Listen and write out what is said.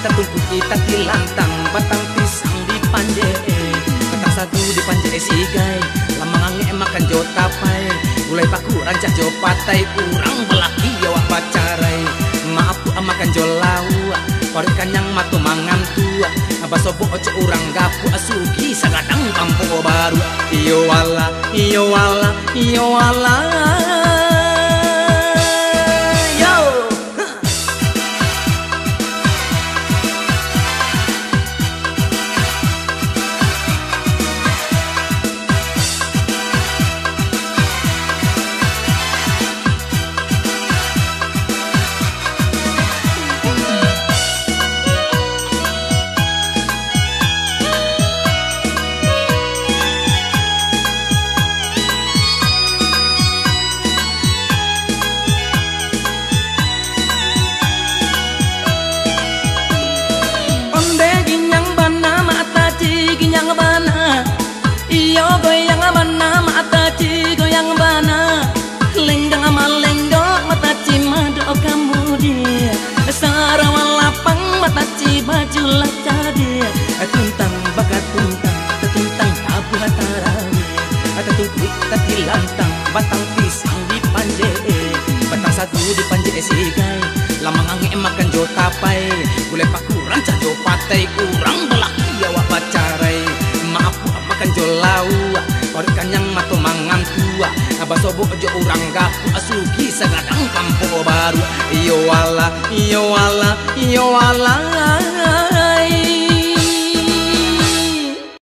Tungku kita tilantang batang pisang di panje, batang sagu di panje sigai, lamangange makan jo tapai, gulai paku rancah jo patai, urang belaki awak pacarai, maaf makan jo lawa, parit kanyang matu mangan tua, basobo ojo urang gapu asugi sagadang kampung baru, iyo wala, iyo wala, iyo wala. Goyang bana, iyo goyang bana, mata ci goyang bana, lenggang malenggo mata ci mado kamu dia, sarawan lapang mata ci baju laca dia, tuntang bakat tuntang tabu hatarawi, tungku tati lantang batang pisang di panje, batang sagu di panje sigai, lamangange makan jo tapai, gulai paku rancah jo patai, kurang belaki awak pacarai, maaf makan jo lawa, parit kanyang matu mangan tua, basobo jo urang gapu asugi sagadang kampung baru, iyo wala, iyo wala, iyo wala.